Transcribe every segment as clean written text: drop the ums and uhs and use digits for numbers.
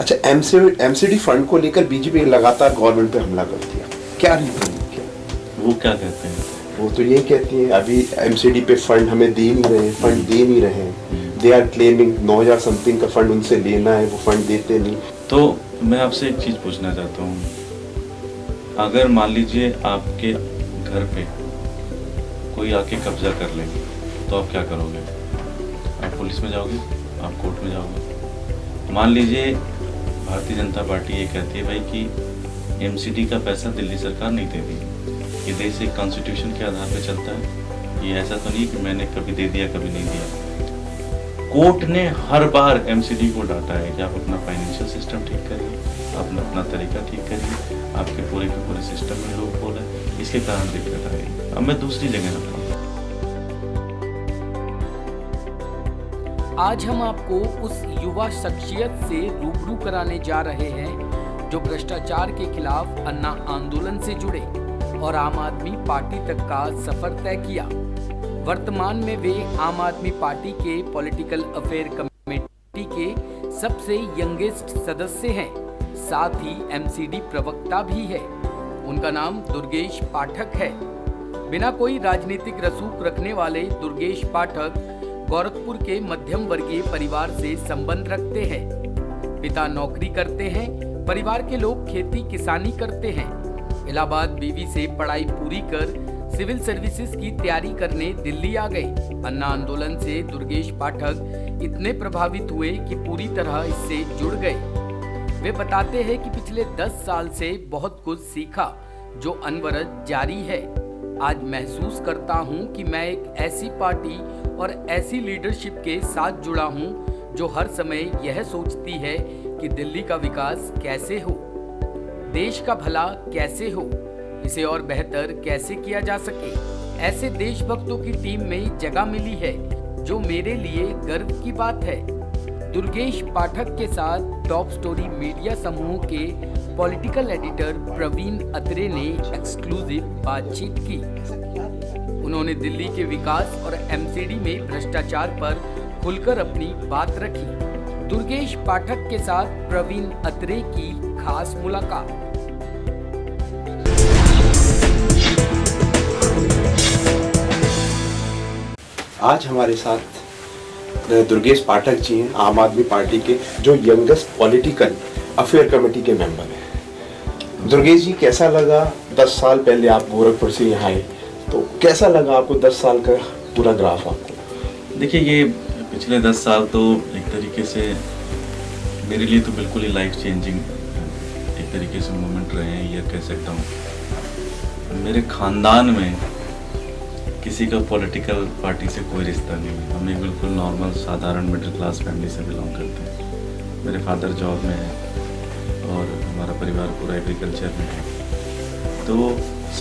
अच्छा, MCD fund को लेकर बीजेपी लगातार गवर्नमेंट पे हमला करती है, क्या रीजन है? क्या वो क्या कहते हैं? वो तो यही कहती है अभी एमसीडी पे फंड हमें दे नहीं रहे, दे आर क्लेमिंग 9,000 समथिंग का फंड उनसे लेना है, वो फंड देते नहीं। तो मैं आपसे एक चीज़ पूछना चाहता हूँ, अगर मान लीजिए आपके घर पे कोई आके कब्जा कर ले तो आप क्या करोगे? आप पुलिस में जाओगे? आप कोर्ट में जाओगे? मान लीजिए भारतीय जनता पार्टी ये कहती है भाई कि एमसीडी का पैसा दिल्ली सरकार नहीं देती, ये देश एक कॉन्स्टिट्यूशन के आधार पर चलता है, ये ऐसा तो नहीं कि मैंने कभी दे दिया कभी नहीं दिया। कोर्ट ने हर बार एमसीडी को डांटा है कि आप अपना फाइनेंशियल सिस्टम ठीक करिए, अपना तरीका ठीक करिए, आपके पूरे के पूरे सिस्टम में लोग बोल है, इसके कारण दिक्कत आ रही। अब मैं दूसरी जगह आता हूँ। आज हम आपको उस युवा शख्सियत से रूबरू कराने जा रहे हैं जो भ्रष्टाचार के खिलाफ अन्ना आंदोलन से जुड़े और आम आदमी पार्टी तक का सफर तय किया। वर्तमान में वे आम आदमी पार्टी के पॉलिटिकल अफेयर कमेटी के सबसे यंगेस्ट सदस्य हैं, साथ ही एमसीडी प्रवक्ता भी है। उनका नाम दुर्गेश पाठक है। बिना कोई राजनीतिक रसूख रखने वाले दुर्गेश पाठक गोरखपुर के मध्यम वर्गीय परिवार से संबंध रखते हैं। पिता नौकरी करते हैं, परिवार के लोग खेती किसानी करते हैं। इलाहाबाद बीवी से पढ़ाई पूरी कर सिविल सर्विसेज की तैयारी करने दिल्ली आ गए। अन्ना आंदोलन से दुर्गेश पाठक इतने प्रभावित हुए कि पूरी तरह इससे जुड़ गए। वे बताते हैं कि पिछले 10 साल से बहुत कुछ सीखा जो अनवरत जारी है। आज महसूस करता हूं कि मैं एक ऐसी पार्टी और ऐसी लीडरशिप के साथ जुड़ा हूं जो हर समय यह सोचती है कि दिल्ली का विकास कैसे हो, देश का भला कैसे हो, इसे और बेहतर कैसे किया जा सके। ऐसे देशभक्तों की टीम में जगह मिली है जो मेरे लिए गर्व की बात है। दुर्गेश पाठक के साथ टॉप स्टोरी मीडिया समूह के पॉलिटिकल एडिटर प्रवीण अत्रे ने एक्सक्लूसिव बातचीत की। उन्होंने दिल्ली के विकास और एमसीडी में भ्रष्टाचार पर खुलकर अपनी बात रखी। दुर्गेश पाठक के साथ प्रवीण अत्रे की खास मुलाकात। आज हमारे साथ दुर्गेश पाठक जी हैं, आम आदमी पार्टी के जो यंगेस्ट पॉलिटिकल अफेयर कमेटी के मेंबर हैं। दुर्गेश जी, कैसा लगा 10 साल पहले आप गोरखपुर से यहाँ आए, तो कैसा लगा आपको 10 साल का पूरा ग्राफ आपको? देखिए, ये पिछले 10 साल तो एक तरीके से मेरे लिए तो बिल्कुल ही लाइफ चेंजिंग एक तरीके से मोमेंट रहे हैं, ये कह सकता हूँ। मेरे खानदान में किसी का पॉलिटिकल पार्टी से कोई रिश्ता नहीं है। हम एक बिल्कुल नॉर्मल साधारण मिडिल क्लास फैमिली से बिलोंग करते हैं। मेरे फादर जॉब में है और हमारा परिवार पूरा एग्रीकल्चर में है। तो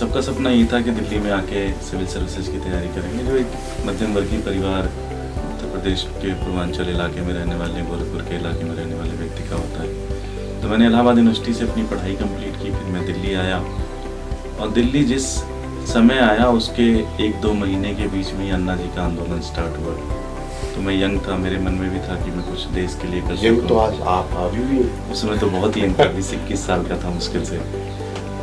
सबका सपना ये था कि दिल्ली में आके सिविल सर्विसेज की तैयारी करेंगे, जो एक मध्यम वर्गीय परिवार उत्तर प्रदेश के पूर्वांचल इलाके में रहने वाले, गोरखपुर के इलाके में रहने वाले व्यक्ति का होता है। तो मैंने इलाहाबाद यूनिवर्सिटी से अपनी पढ़ाई कंप्लीट की, फिर मैं दिल्ली आया और दिल्ली जिस समय आया उसके 1-2 महीने के बीच में ही अन्ना जी का आंदोलन स्टार्ट हुआ। तो मैं यंग था, मेरे मन में भी था कि मैं कुछ देश के लिए कर सकूं। तो आज आप अभी भी उसमें तो बहुत ही यंग था, 21 साल का था मुश्किल से।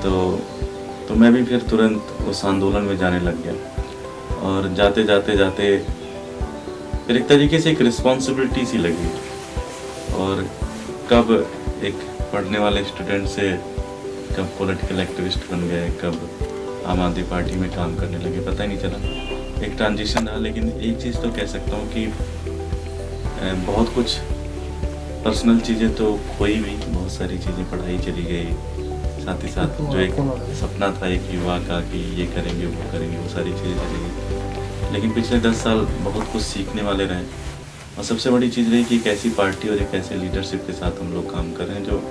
तो मैं भी फिर तुरंत उस आंदोलन में जाने लग गया और जाते जाते फिर एक तरीके से एक रिस्पॉन्सिबिलिटी सी लगी। और कब एक पढ़ने वाले स्टूडेंट से कब पॉलिटिकल एक्टिविस्ट बन गए, कब आम आदमी पार्टी में काम करने लगे, पता ही नहीं चला। एक ट्रांजिशन रहा। लेकिन एक चीज़ तो कह सकता हूँ कि बहुत कुछ पर्सनल चीज़ें तो खोई भी, बहुत सारी चीज़ें, पढ़ाई चली गई, साथ ही साथ जो एक सपना था एक युवा का कि ये करेंगे वो करेंगे, वो सारी चीज़ें चली गई। लेकिन पिछले 10 साल बहुत कुछ सीखने वाले रहे और सबसे बड़ी चीज़ रही कि एक ऐसी पार्टी और एक ऐसे लीडरशिप के साथ हम लोग काम कर रहे हैं जो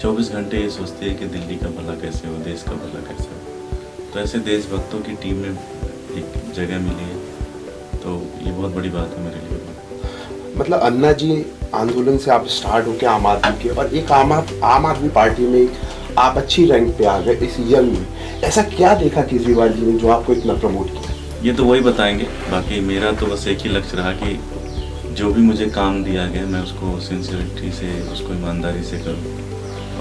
24 घंटे ये सोचती है कि दिल्ली का भला कैसे हो, देश का भला कैसे हो। तो ऐसे देशभक्तों की टीम में एक जगह मिली है, तो ये बहुत बड़ी बात है मेरे लिए। मतलब अन्ना जी आंदोलन से आप स्टार्ट होकर आम आदमी के, और एक आम आदमी पार्टी में आप अच्छी रैंक पे आ गए इस यंग में। ऐसा क्या देखा केजरीवाल जी ने जो आपको इतना प्रमोट किया? ये तो वही बताएंगे। बाकी मेरा तो बस एक ही लक्ष्य रहा कि जो भी मुझे काम दिया गया मैं उसको सिंसियरिटी से, उसको ईमानदारी से करूँ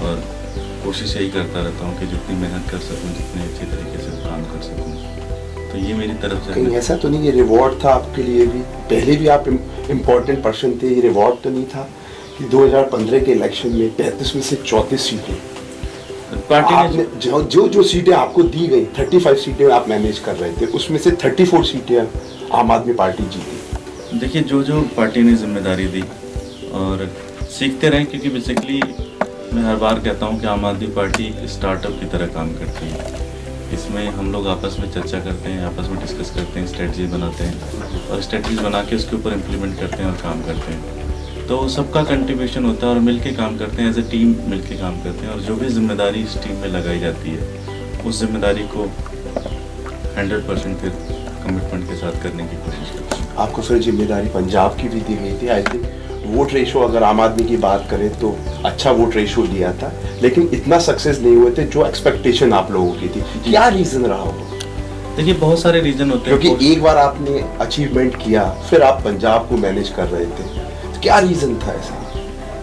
और कोशिश यही करता रहता हूँ कि जितनी मेहनत कर सकूँ, जितने अच्छे तरीके से काम कर सकूँ। तो ये मेरी तरफ से कहीं ऐसा तो नहीं ये रिवॉर्ड था आपके लिए भी? पहले भी आप इम्पोर्टेंट पर्सन थे, ये रिवॉर्ड तो नहीं था कि 2015 के इलेक्शन में 35 में से 34 सीटें पार्टी आपने ने जो सीटें आपको दी गई, 35 सीटें आप मैनेज कर रहे थे, उसमें से 34 सीटें आम आदमी पार्टी जीती। देखिए जो पार्टी ने जिम्मेदारी दी और सीखते रहे, क्योंकि बेसिकली मैं हर बार कहता हूँ कि आम आदमी पार्टी स्टार्टअप की तरह काम करती है। इसमें हम लोग आपस में चर्चा करते हैं, आपस में डिस्कस करते हैं, स्ट्रेटजी बनाते हैं और स्ट्रेटजीज बना के उसके ऊपर इम्प्लीमेंट करते हैं और काम करते हैं। तो सबका कंट्रीब्यूशन होता है और मिलके काम करते हैं, एज ए टीम मिलके काम करते हैं और जो भी जिम्मेदारी इस टीम में लगाई जाती है उस जिम्मेदारी को 100% फिर कमिटमेंट के साथ करने की कोशिश करते हैं। आपको फिर जिम्मेदारी पंजाब की भी दी गई थी। आई थिंक वोट रेशो अगर आम आदमी की बात करें तो अच्छा वोट रेशो लिया था, लेकिन इतना सक्सेस नहीं हुए थे जो एक्सपेक्टेशन आप लोगों की थी। क्या रीज़न रहा होगा? देखिए बहुत सारे रीज़न होते हैं, क्योंकि एक बार आपने अचीवमेंट किया, फिर आप पंजाब को मैनेज कर रहे थे, तो क्या रीज़न था ऐसा?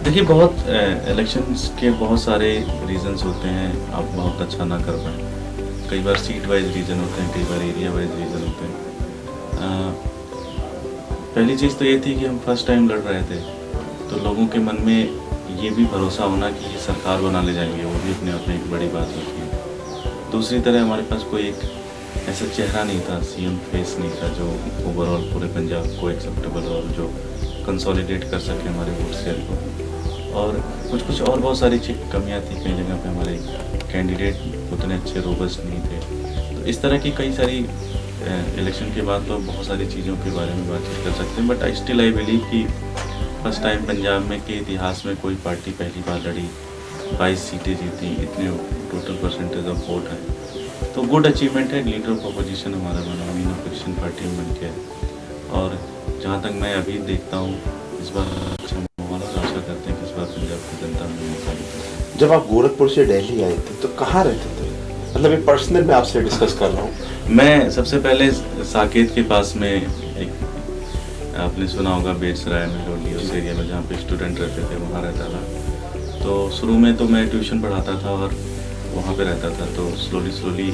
देखिए बहुत इलेक्शंस के बहुत सारे रीजंस होते हैं, आप बहुत अच्छा ना कर पाए। कई बार सीट वाइज रीज़न होते हैं, कई बार एरिया वाइज रीज़न होते हैं। पहली चीज़ तो ये थी कि हम फर्स्ट टाइम लड़ रहे थे, तो लोगों के मन में ये भी भरोसा होना कि ये सरकार बना ले जाएंगे, वो भी अपने आप में एक बड़ी बात होती है। दूसरी तरह हमारे पास कोई एक ऐसा चेहरा नहीं था, सीएम फेस नहीं था जो ओवरऑल पूरे पंजाब को एक्सेप्टेबल और जो कंसोलिडेट कर सके हमारे वोट शेयर को। और कुछ और बहुत सारी कमियां थी, कई जगह पे हमारे कैंडिडेट उतने अच्छे रोबस्ट नहीं थे। तो इस तरह की कई सारी इलेक्शन के बाद तो बहुत सारी चीज़ों के बारे में बातचीत कर सकते हैं, but I still I believe कि फर्स्ट टाइम पंजाब में के इतिहास में कोई पार्टी पहली बार लड़ी, 22 सीटें जीती, इतने टोटल परसेंटेज ऑफ वोट है, तो गुड अचीवमेंट है। लीडर ऑफ अपोजिशन हमारा बना, मीन अपोजिशन पार्टी में बन के। और जहाँ तक मैं अभी देखता हूँ इस बार अच्छा माहौल और आशा करते हैं कि इस बार पंजाब की जनता में मौका देगी। जब आप गोरखपुर से दिल्ली आए थे तो कहाँ रहते थे? मतलब एक पर्सनल मैं आपसे डिस्कस कर रहा हूँ। मैं सबसे पहले साकेत के पास में, एक आपने सुना होगा बेटसराय में रोली, उस एरिया में जहाँ पे स्टूडेंट रहते थे वहाँ रहता था। तो शुरू में तो मैं ट्यूशन पढ़ाता था और वहाँ पे रहता था। तो स्लोली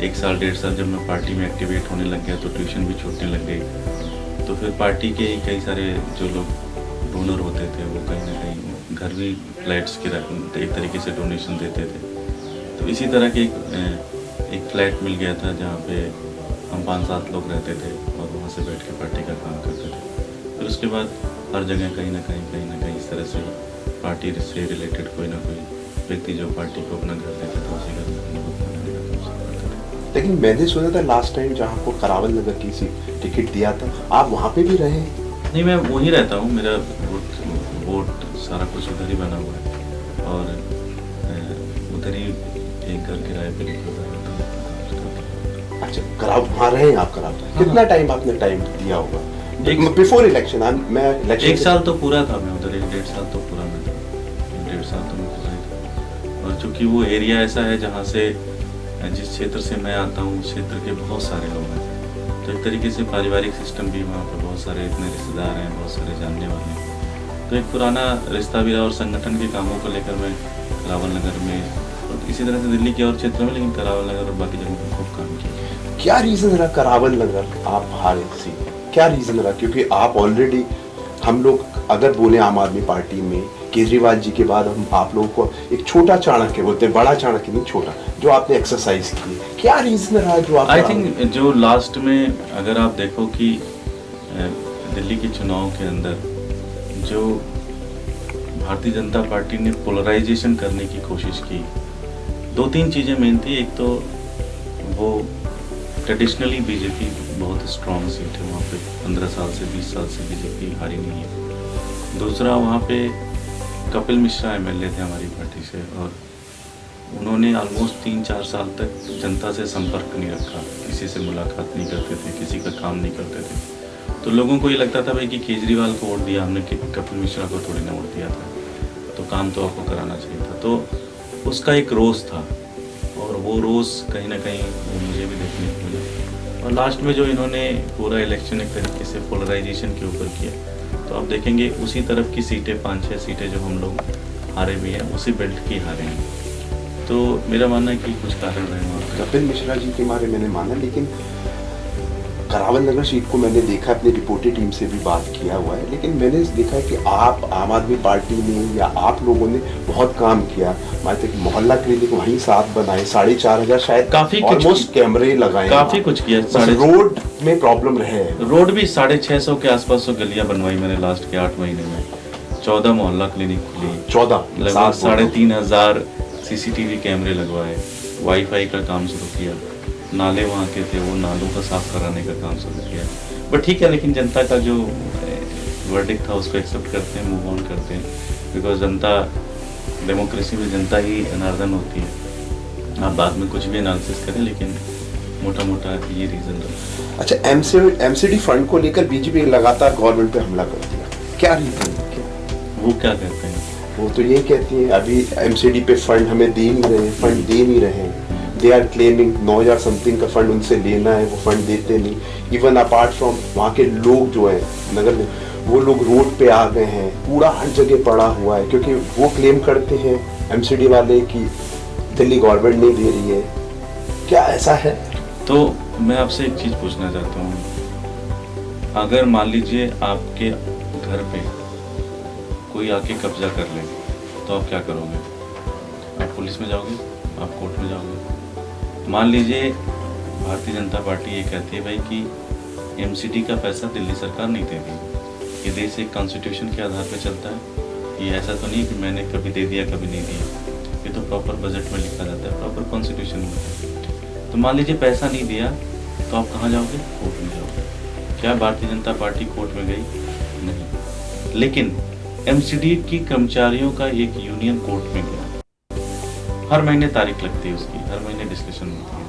1 साल 1.5 साल जब मैं पार्टी में एक्टिवेट होने लग गया तो ट्यूशन भी छूटने लग गई। तो फिर पार्टी के कई सारे जो लोग डोनर होते थे वो कहीं ना कहीं घर भी फ्लैट्स के एक तरीके से डोनेशन देते थे। तो इसी तरह के एक फ्लैट मिल गया था जहाँ पे हम 5-7 लोग रहते थे और वहाँ से बैठ के पार्टी का काम करते थे। फिर उसके बाद हर जगह कहीं ना कहीं इस तरह से पार्टी से रिलेटेड कोई ना कोई व्यक्ति जो पार्टी को अपना घर देता था उसी घर में लेकिन मैंने सुना था लास्ट टाइम जहाँ को करावल नगर की सी टिकट दिया था, आप वहाँ पे भी रहे? नहीं, मैं वहीं रहता हूँ, मेरा वोट सारा कुछ उधर ही बना हुआ है और उधर ही एक घर किराए पे लिखा हुआ है। अच्छा, कराव वहाँ रहे आप करावल? कितना टाइम आपने दिया होगा बिफोर इलेक्शन? मैं इलेक्शन 1 साल तो पूरा था मैं उधर, 1.5 साल तो पूरा मैं था, 1.5 साल तो मैं उधर ही था। और चूँकि वो एरिया ऐसा है जहाँ से जिस क्षेत्र से मैं आता हूँ उस क्षेत्र के बहुत सारे लोग हैं, तो एक तरीके से पारिवारिक सिस्टम भी वहाँ पर बहुत सारे इतने रिश्तेदार हैं, बहुत सारे जानने वाले हैं। तो एक पुराना रिश्ता भी रहा और संगठन के कामों को लेकर मैं करावल नगर में और इसी तरह से दिल्ली के और क्षेत्रों में, लेकिन करावल नगर और बाकी जगहों पर खूब काम किया। क्या रीज़न रहा करावल नगर आप हारे सी? क्या रीज़न रहा? क्योंकि आप ऑलरेडी, हम लोग अगर बोले आम आदमी पार्टी में केजरीवाल जी के बाद हम आप लोगों को एक छोटा चाणक्य बोलते हैं, बड़ा चाणक्य नहीं, छोटा, जो आपने एक्सरसाइज की। क्या रीज़न रहा जो आप? आई थिंक जो लास्ट में अगर आप देखो कि दिल्ली के चुनाव के अंदर जो भारतीय जनता पार्टी ने पोलराइजेशन करने की कोशिश की, 2-3 चीज़ें मेन थी। एक तो वो ट्रेडिशनली बीजेपी बहुत स्ट्रॉन्ग सीट है वहाँ पे, 15 साल से 20 साल से बीजेपी हारी नहीं है। दूसरा, वहाँ पे कपिल मिश्रा एमएलए थे हमारी पार्टी से और उन्होंने ऑलमोस्ट 3-4 साल तक जनता से संपर्क नहीं रखा, किसी से मुलाकात नहीं करते थे, किसी का काम नहीं करते थे। तो लोगों को ये लगता था भाई कि केजरीवाल को वोट दिया हमने, कपिल मिश्रा को थोड़ी ना वोट दिया था, तो काम तो आपको कराना चाहिए था। तो उसका एक रोष था और वो रोष कहीं ना कहीं मुझे भी देखने को मिला। और लास्ट में जो इन्होंने पूरा इलेक्शन एक तरीके से पोलराइजेशन के ऊपर किया, तो आप देखेंगे उसी तरफ की सीटें 5-6 सीटें जो हम लोग हारे भी हैं उसी बेल्ट की हारे हैं। तो मेरा मानना है कि कुछ कारण रहे वहाँ पे। कपिल मिश्रा जी के बारे मैंने माना, लेकिन करावल नगर सीट को मैंने देखा, अपनी रिपोर्टेड टीम से भी बात किया हुआ है, लेकिन मैंने देखा कि आप आम आदमी पार्टी ने या आप लोगों ने बहुत काम किया। मान तक मोहल्ला क्लिनिक वहीं साथ बनाए, 4,500 शायद काफी कुछ ऑलमोस्ट कैमरे लगाए, काफी कुछ किया। रोड में प्रॉब्लम रहे, रोड भी 650 के आसपास गलियां बनवाई मैंने लास्ट के 8 महीने में। 14 मोहल्ला क्लिनिक खुली, 14 लगभग 3,500 CCTV कैमरे लगवाए, वाईफाई का काम शुरू किया, नाले वहाँ के थे वो नालों का साफ कराने का काम शुरू किया। बट ठीक है, लेकिन जनता का जो वर्डिक्ट था उसको एक्सेप्ट करते हैं, मूव ऑन करते हैं, बिकॉज जनता, डेमोक्रेसी में जनता ही अनार्दन होती है। आप बाद में कुछ भी एनालिसिस करें, लेकिन मोटा मोटा ये रीज़न रहा। अच्छा, MCD फंड को लेकर बीजेपी लगातार गवर्नमेंट पे हमला कर दिया, क्या रीजन? वो क्या कहते हैं? वो तो ये कहती है अभी MCD पे फंड हमें दे नहीं रहे। दे आर क्लेमिंग 9,000 समथिंग का फंड उनसे लेना है, वो फंड देते नहीं। इवन अपार्ट फ्रॉम वहाँ के लोग जो है नगर में, वो लोग रोड पे आ गए हैं, कूड़ा हर जगह पड़ा हुआ है, क्योंकि वो क्लेम करते हैं MCD वाले कि दिल्ली गवर्नमेंट नहीं दे रही है। क्या ऐसा है? तो मैं आपसे एक चीज़ पूछना चाहता हूँ, अगर मान लीजिए आपके घर पे कोई आके कब्जा कर ले, तो आप क्या करोगे? आप पुलिस में जाओगे? आप कोर्ट में जाओगे? मान लीजिए भारतीय जनता पार्टी ये कहती है भाई कि MCD का पैसा दिल्ली सरकार नहीं देती, ये देश एक कॉन्स्टिट्यूशन के आधार पर चलता है। ये ऐसा तो नहीं कि मैंने कभी दे दिया कभी नहीं दिया, ये तो प्रॉपर बजट में लिखा जाता है, प्रॉपर कॉन्स्टिट्यूशन में। तो मान लीजिए पैसा नहीं दिया, तो आप कहाँ जाओगे? कोर्ट में जाओगे। क्या भारतीय जनता पार्टी कोर्ट में गई? नहीं। लेकिन MCD की कर्मचारियों का एक यूनियन कोर्ट में गया, हर महीने तारीख लगती है उसकी, हर महीने डिस्कशन होती है,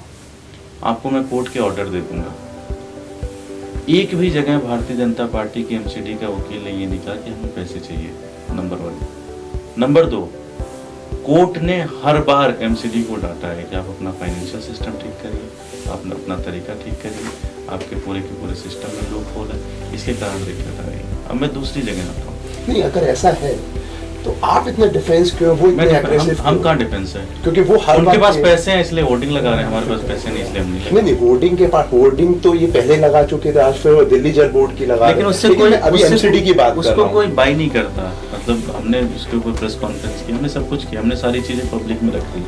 आपको मैं कोर्ट के ऑर्डर दे दूंगा। एक भी जगह भारतीय जनता पार्टी की MCD का वकील ने ये लिखा कि हमें पैसे चाहिए, नंबर 1। नंबर 2, कोर्ट ने हर बार MCD को डांटा है कि आप अपना फाइनेंशियल सिस्टम ठीक करिए, आप अपना तरीका ठीक करिए, आपके पूरे के पूरे सिस्टम में लूप होल है, इसके कारण दिक्कत आ रही है। अब मैं दूसरी जगह आता हूँ। नहीं, अगर ऐसा है तो आप इतना डिफेंस क्यों? वो इतने एग्रेसिव हम कहाँ डिफेंस है? क्योंकि वो हर उनके पास पैसे हैं इसलिए होर्डिंग लगा रहे हैं, हमारे पास पैसे नहीं इसलिए हम नहीं, होर्डिंग के पास होर्डिंग तो ये पहले लगा चुके थे, आज फिर दिल्ली जल बोर्ड की लगा, लेकिन उससे कोई अभी MCD की बात कर रहा हूं। कोई बाई नहीं करता। मतलब हमने उसके ऊपर प्रेस कॉन्फ्रेंस की, हमने सब कुछ किया, हमने सारी चीजें पब्लिक में रख दी,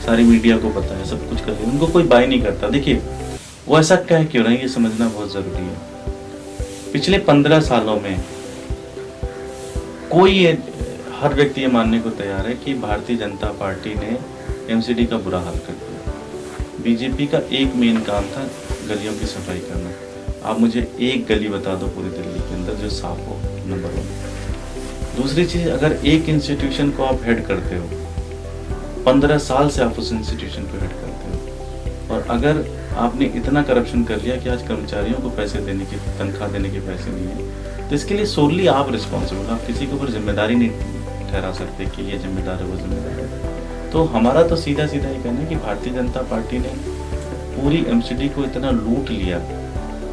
सारी मीडिया को पता है, सब कुछ कर दिया, उनको कोई बाई नहीं करता। देखिए वो ऐसा कह क्यों रहे हैं, ये समझना बहुत जरूरी है। पिछले 15 सालों में कोई हर व्यक्ति ये मानने को तैयार है कि भारतीय जनता पार्टी ने MCD का बुरा हाल कर दिया। बीजेपी का एक मेन काम था गलियों की सफाई करना। आप मुझे एक गली बता दो पूरी दिल्ली के अंदर जो साफ हो, नंबर 1। दूसरी चीज़, अगर एक इंस्टीट्यूशन को आप हेड करते हो, 15 साल से आप उस इंस्टीट्यूशन को हेड करते हो, और अगर आपने इतना करप्शन कर लिया कि आज कर्मचारियों को पैसे देने की, तनख्वाह देने के पैसे नहीं है, तो इसके लिए सोरली आप रिस्पॉन्सिबल, आप किसी के ऊपर जिम्मेदारी नहीं ठहरा सकते कि ये जिम्मेदार है वो जिम्मेदार है। तो हमारा तो सीधा सीधा ये कहना है कि भारतीय जनता पार्टी ने पूरी MCD को इतना लूट लिया।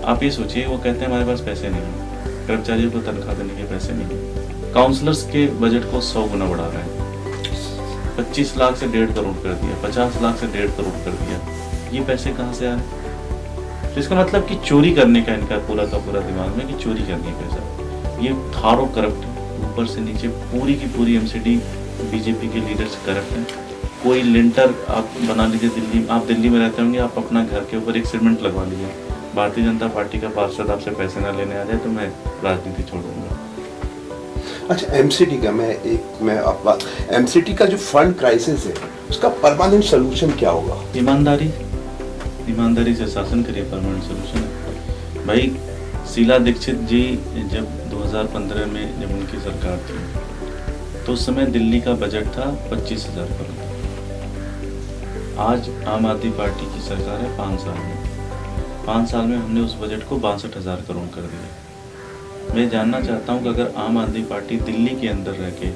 आप ये सोचिए, वो कहते हैं हमारे पास पैसे नहीं है, कर्मचारियों को तनख्वाह देने के पैसे नहीं है, काउंसलर्स के बजट को 100 गुना बढ़ा रहे हैं, 25 लाख से 1.5 करोड़ कर दिया, 50 लाख से 1.5 करोड़ कर दिया। ये पैसे कहाँ से आ रहे हैं? तो इसका मतलब कि चोरी करने का इनका पूरा का पूरा दिमाग में कि चोरी करने का पैसा, ये थारो करप्ट है, ऊपर से नीचे पूरी की पूरी MCD बीजेपी के लीडर्स करप्ट हैं। कोई लिंटर आप बना लीजिए, दिल्ली, आप दिल्ली में रहते होंगे, आप अपना घर के ऊपर एक सीमेंट लगवा लीजिए, भारतीय जनता पार्टी का पार्षद आपसे पैसे ना लेने आ जाए तो मैं राजनीति छोड़ दूंगा। अच्छा, MCD का MCD का जो फंड क्राइसिस है, उसका परमानेंट सोल्यूशन क्या होगा? ईमानदारी से शासन करिए, परमानेंट सोल्यूशन है। भाई शीला दीक्षित जी जब 2015 में जब उनकी सरकार थी, तो उस समय दिल्ली का बजट था 25,000 करोड़। आज आम आदमी पार्टी की सरकार है 5 साल में, 5 साल में हमने उस बजट को 62,000 करोड़ कर दिया। मैं जानना चाहता हूं कि अगर आम आदमी पार्टी दिल्ली के अंदर रह के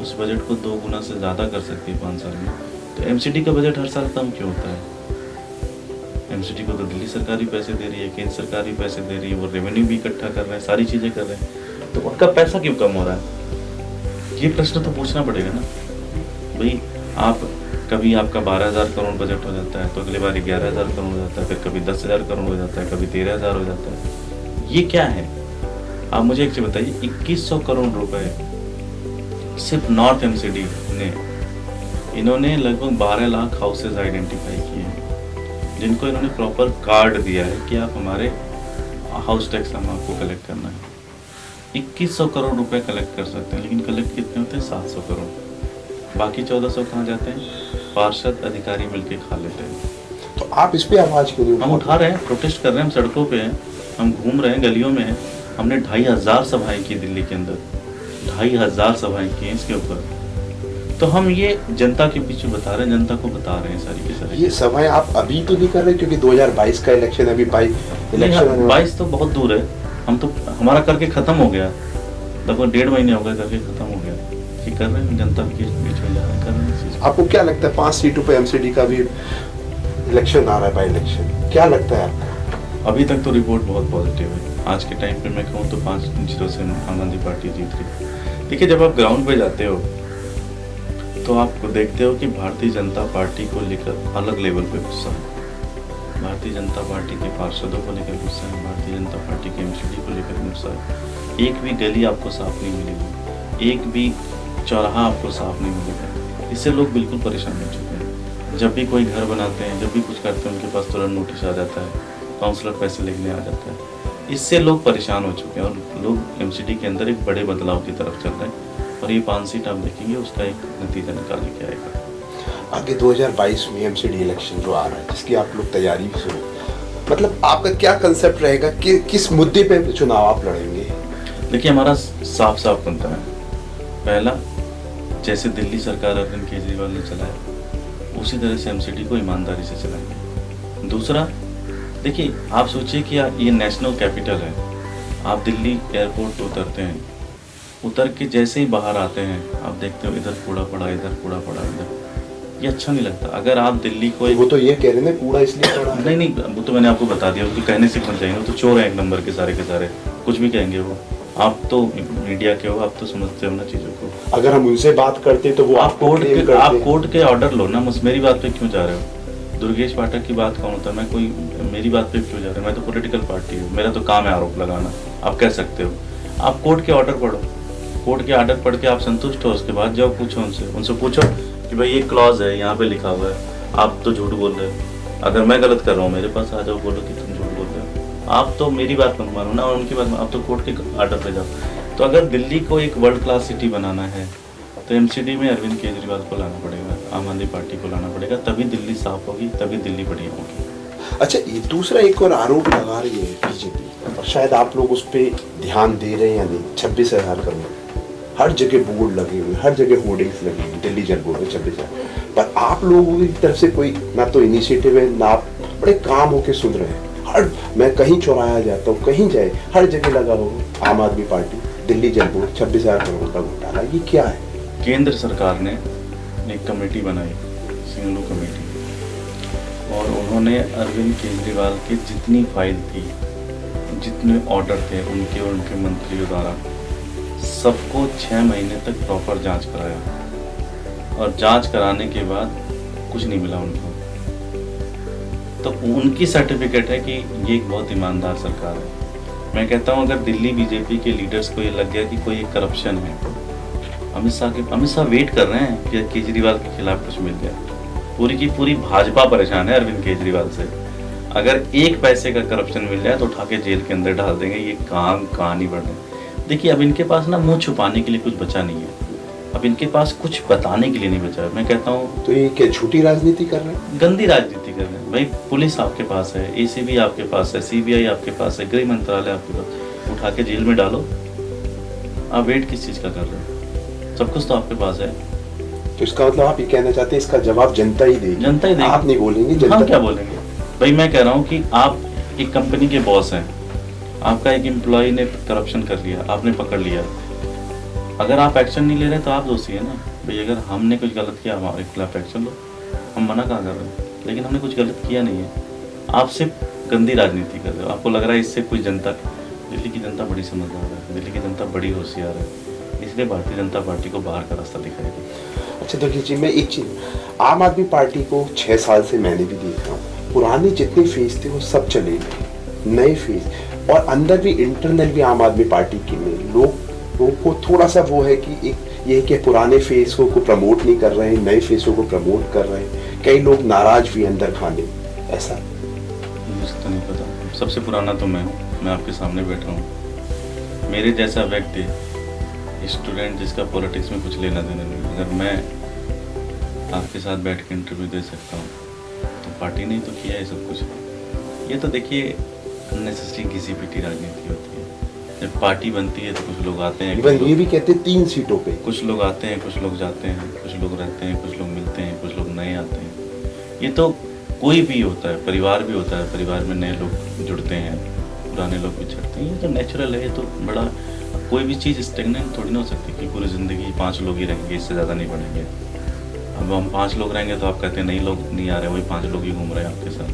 उस बजट को 2 गुना से ज़्यादा कर सकती है 5 साल में, तो MCD का बजट हर साल कम क्यों होता है? MCD को तो दिल्ली सरकार भी पैसे दे रही है, केंद्र सरकार भी पैसे दे रही है, वो रेवेन्यू भी इकट्ठा कर रहे हैं, सारी चीज़ें कर रहे हैं। तो उनका पैसा क्यों कम हो रहा है? ये प्रश्न तो पूछना पड़ेगा ना भाई। आप कभी आपका 12,000 करोड़ बजट हो जाता है तो अगली बार 11,000 करोड़ हो जाता है, फिर कभी 10,000 करोड़ हो जाता है, कभी 13,000 हो जाता है। ये क्या है? आप मुझे एक चीज बताइए, 2100 करोड़ रुपए सिर्फ नॉर्थ एमसीडी ने, इन्होंने लगभग 12 लाख हाउसेज आइडेंटिफाई किए हैं जिनको इन्होंने प्रॉपर कार्ड दिया है कि आप हमारे हाउस टैक्स हम आपको कलेक्ट करना है। 2100 करोड़ रुपए कलेक्ट कर सकते हैं, लेकिन कलेक्ट कितने होते हैं? 700 करोड़। बाकी 1400 कहाँ जाते हैं? पार्षद अधिकारी मिलके खा लेते हैं। तो आप इस पे आवाज क्यों नहीं हम उठा रहे हैं, प्रोटेस्ट कर रहे हैं, हम सड़कों पे हैं, हम घूम रहे हैं, गलियों में हैं। हमने 2500 सभाएं की दिल्ली के अंदर, 2500 सभाएं की हैं इसके ऊपर। तो हम ये जनता के पीछे बता रहे हैं, जनता को बता रहे हैं सारी की सारी। ये सभाएं आप अभी तो नहीं कर रहे क्योंकि 2022 का इलेक्शन, अभी 22 तो बहुत दूर है। हम तो हमारा करके खत्म हो गया, लगभग 1.5 महीने हो गए करके खत्म हो गया। ये कर रहे हैं, जनता के बीच में जा रहे हैं, कर रहे हैं इस चीज़ को। आपको क्या लगता है 5 सीटों पे एमसीडी का भी इलेक्शन आ रहा है, बाई इलेक्शन, क्या लगता है आपको? अभी तक तो रिपोर्ट बहुत पॉजिटिव है। आज के टाइम पे मैं कहूँ तो 5-0 से आम आदमी पार्टी जीत रही। देखिए, जब आप ग्राउंड पे जाते हो तो आप देखते हो कि भारतीय जनता पार्टी को लेकर अलग लेवल पे गुस्सा है। भारतीय जनता पार्टी के पार्षदों को लेकर गुस्सा है, भारतीय जनता पार्टी के एमसीडी को लेकर गुस्सा है। एक भी गली आपको साफ नहीं मिलेगी, एक भी चौराहा आपको साफ नहीं मिलेगा। इससे लोग बिल्कुल परेशान हो चुके हैं। जब भी कोई घर बनाते हैं, जब भी कुछ करते हैं, उनके पास तुरंत नोटिस आ जाता है, काउंसलर पैसे लेने आ जाता है। इससे लोग परेशान हो चुके हैं और लोग एमसीडी के अंदर एक बड़े बदलाव की तरफ चल रहे हैं। और ये 5 सीट आप देखेंगे, उसका एक नतीजा निकाल के आएगा। आगे 2022 में एमसीडी इलेक्शन जो आ रहा है, जिसकी आप लोग तैयारी भी सुनो, मतलब आपका क्या कंसेप्ट रहेगा कि किस मुद्दे पे चुनाव आप लड़ेंगे? देखिए, हमारा साफ साफ बनता है। पहला, जैसे दिल्ली सरकार अरविंद केजरीवाल ने चलाया, उसी तरह से एमसीडी को ईमानदारी से चलाएंगे। दूसरा, देखिए, आप सोचिए कि ये नेशनल कैपिटल है। आप दिल्ली एयरपोर्ट तो उतरते हैं, उतर के जैसे ही बाहर आते हैं, आप देखते हो इधर कूड़ा पड़ा, इधर कूड़ा पड़ा, इधर। ये अच्छा नहीं लगता। अगर आप दिल्ली को वो तो ये कह रहे हैं कूड़ा इसलिए पड़ा। नहीं, वो तो मैंने आपको बता दिया, वो तो कहने से कौन चाहिए, वो तो चोर है एक नंबर के सारे, कुछ भी कहेंगे वो। आप तो मीडिया के हो, आप तो समझते हो ना चीज़ों को। अगर हम उनसे बात करते तो वो आप कोर्ट के ऑर्डर लो ना। मेरी बात पे क्यों जा रहे हो? दुर्गेश पाठक की बात कौन होता है? मैं कोई, मेरी बात पे क्यों जा रहे हो? मैं तो पॉलिटिकल पार्टी हूँ, मेरा तो काम है आरोप लगाना। आप कह सकते हो, आप कोर्ट के ऑर्डर पढ़ो, कोर्ट के ऑर्डर पढ़ के आप संतुष्ट हो, उसके बाद जाओ पूछो उनसे पूछो कि भाई ये क्लॉज है, यहाँ पे लिखा हुआ है, आप तो झूठ बोल रहे हो। अगर मैं गलत कर रहा हूँ, मेरे पास आ जाओ, बोलो कि तुम झूठ बोल रहे हो। आप तो मेरी बात मत मानो ना, और उनकी बात, आप तो कोर्ट के ऑर्डर पे जाओ। तो अगर दिल्ली को एक वर्ल्ड क्लास सिटी बनाना है तो एमसीडी में अरविंद केजरीवाल को लाना पड़ेगा, आम आदमी पार्टी को लाना पड़ेगा, तभी दिल्ली साफ होगी, तभी दिल्ली बढ़िया होगी। अच्छा, ये दूसरा एक और आरोप लगा रही है बीजेपी, और शायद आप लोग उस पर ध्यान दे रहे हैं या नहीं। 26,000 करोड़, हर जगह बोर्ड लगे हुए, हर जगह होर्डिंग्स लगे हुए, दिल्ली जल बोर्ड में 26,000। पर आप लोगों की तरफ से कोई ना तो इनिशिएटिव है, ना आप बड़े काम होके सुन रहे हैं। मैं कहीं चौराया जाता हूँ, कहीं जाए, हर जगह लगा हो आम आदमी पार्टी, दिल्ली जल बोर्ड, 26,000 करोड़ का घोटाला। ये क्या है? केंद्र सरकार ने एक कमेटी बनाई, सिंगलू कमेटी, और उन्होंने अरविंद केजरीवाल की जितनी फाइल थी, जितने ऑर्डर थे उनके और उनके मंत्रियों द्वारा, सबको 6 महीने तक प्रॉपर जांच कराया। और जांच कराने के बाद कुछ नहीं मिला उनको। तो उनकी सर्टिफिकेट है कि ये एक बहुत ईमानदार सरकार है। मैं कहता हूँ, अगर दिल्ली बीजेपी के लीडर्स को ये लग गया कि कोई एक करप्शन है, अमित शाह वेट कर रहे हैं कि केजरीवाल के खिलाफ कुछ मिल जाए। पूरी की पूरी भाजपा परेशान है अरविंद केजरीवाल से। अगर एक पैसे का करप्शन मिल जाए तो उठा के जेल के अंदर डाल देंगे। ये कहानी बढ़ रही। देखिए, अब इनके पास ना मुंह छुपाने के लिए कुछ बचा नहीं है, अब इनके पास कुछ बताने के लिए नहीं बचा है। मैं कहता हूँ, तो ये क्या झूठी राजनीति कर रहे हैं? गंदी राजनीति कर रहे हैं भाई। पुलिस आपके पास है, एसीबी आपके पास है, सीबीआई आपके पास है, गृह मंत्रालय आपके पास, उठा के जेल में डालो। आप वेट किस चीज का कर रहे हो? सब कुछ तो आपके पास है। तो इसका मतलब आप ये कहना चाहते हैं इसका जवाब जनता ही देगी? जनता ही देगी। आप नहीं बोलेंगे, जनता। हम क्या बोलेंगे भाई? मैं कह रहा हूँ कि आप एक कंपनी के बॉस हैं, आपका एक एम्प्लॉय ने करप्शन कर लिया, आपने पकड़ लिया। अगर आप एक्शन नहीं ले रहे तो आप दोषी है ना भाई। अगर हमने कुछ गलत किया, हमारे खिलाफ एक्शन लो। हम मना कहाँ कर रहे हैं, लेकिन हमने कुछ गलत किया नहीं है। आप सिर्फ गंदी राजनीति कर रहे हो। आपको लग रहा है इससे कोई जनता दिल्ली की जनता बड़ी समझदार है, दिल्ली की जनता बड़ी होशियार है, इसलिए भारतीय जनता पार्टी को बाहर का रास्ता दिखाएगी। अच्छा दुर्गेश जी, मैं एक चीज, आम आदमी पार्टी को 6 साल से मैंने भी देखा हूँ, पुराने जितने फेज थे वो सब चले गए, नए फेज, और अंदर भी इंटरनल भी आम आदमी पार्टी के में लोगों को थोड़ा सा वो है कि एक ये कि पुराने फेस को प्रमोट नहीं कर रहे हैं, नए फेसों को प्रमोट कर रहे हैं, कई लोग नाराज भी अंदर खाने, ऐसा मुझे तो नहीं पता, सबसे पुराना तो मैं हूँ, मैं आपके सामने बैठ रहा हूँ। मेरे जैसा व्यक्ति, स्टूडेंट जिसका पॉलिटिक्स में कुछ लेना देना नहीं, अगर मैं आपके साथ बैठ के इंटरव्यू दे सकता हूँ तो पार्टी ने तो किया है सब कुछ। ये तो देखिए अननेसेसरी घिसी-पिटी राजनीति होती है। जब पार्टी बनती है तो कुछ लोग आते हैं, इवन ये भी कहते हैं 3 सीटों पे, कुछ लोग आते हैं, कुछ लोग जाते हैं, कुछ लोग रहते हैं, कुछ लोग मिलते हैं, कुछ लोग नए आते हैं। ये तो कोई भी होता है, परिवार भी होता है, परिवार में नए लोग जुड़ते हैं, पुराने लोग बिछड़ते हैं, ये तो नेचुरल है। ये तो बड़ा, कोई भी चीज़ स्टेगनेंट थोड़ी ना हो सकती कि पूरी ज़िंदगी 5 लोग ही रहेंगे, इससे ज़्यादा नहीं बढ़ेंगे। अब हम 5 लोग रहेंगे तो आप कहते हैं नहीं, लोग नहीं आ रहे, वही 5 लोग ही घूम रहे हैं आपके साथ।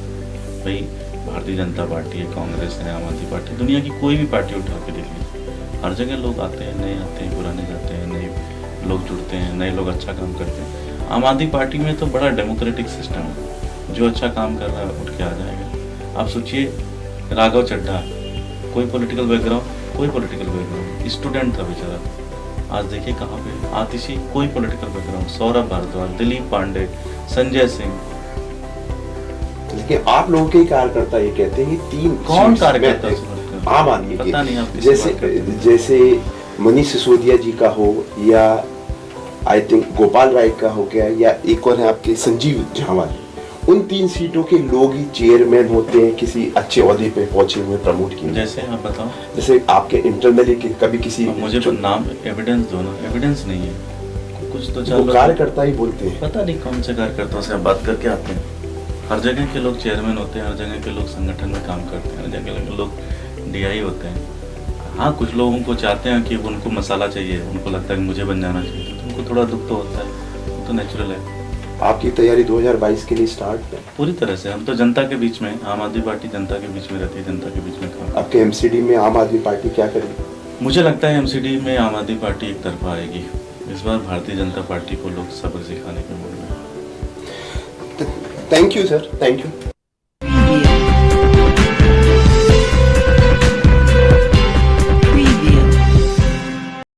भाई भारतीय जनता पार्टी है, कांग्रेस है, आम आदमी पार्टी, दुनिया की कोई भी पार्टी उठा के देख लीजिए, हर जगह लोग आते हैं, नए आते हैं, पुराने जाते हैं, नए लोग जुड़ते हैं, नए लोग अच्छा काम करते हैं। आम आदमी पार्टी में तो बड़ा डेमोक्रेटिक सिस्टम है, जो अच्छा काम कर रहा है उठ के आ जाएगा। आप सोचिए, राघव चड्ढा, कोई पॉलिटिकल बैकग्राउंड, कोई पॉलिटिकल बैकग्राउंड, स्टूडेंट था बेचारा, आज देखिए कहाँ पे। आतिशी, कोई पॉलिटिकल बैकग्राउंड, सौरभ भारद्वाज, दिलीप पांडे, संजय सिंह। लेकिन आप लोगों के कार्यकर्ता ये कहते हैं कि 3 कौन सीट्स कार्यकर्ता में- से बात कर रहे हैं? आम आदमी के, पता नहीं आप किससे बात करते हैं। जैसे मनीष सिसोदिया जी का हो, या आई थिंक गोपाल राय का हो गया, या एक और है आपके संजीव झांवाल, उन 3 सीटों के लोग ही चेयरमैन होते हैं, किसी अच्छे ओहदे पे पहुंचे हुए, प्रमोट किए। जैसे आप बताओ, जैसे आपके इंटरनली कभी किसी अब मुझे तो नाम, एविडेंस दो ना, एविडेंस नहीं है कुछ तो। वो चलो कार्यकर्ता ही बोलते हैं। पता नहीं कौन से कार्यकर्ताओं से आप बात करके आते हैं। हर जगह के लोग चेयरमैन होते हैं, हर जगह के लोग संगठन में काम करते हैं, हर जगह के लोग डीआई होते हैं। हाँ, कुछ लोग उनको चाहते हैं कि उनको मसाला चाहिए, उनको लगता है कि मुझे बन जाना चाहिए, तो उनको थोड़ा दुख तो होता है, वो तो नेचुरल है। आपकी तैयारी 2022 के लिए स्टार्ट है? पूरी तरह से हम तो जनता के बीच में, आम आदमी पार्टी जनता के बीच में रहती है, जनता के बीच में काम। आपके एमसीडी में आम आदमी पार्टी क्या करेगी? मुझे लगता है एमसीडी में आम आदमी पार्टी एक तरफा आएगी। इस बार भारतीय जनता पार्टी को लोग सबक सिखाने के मूड में। Thank you sir, thank you.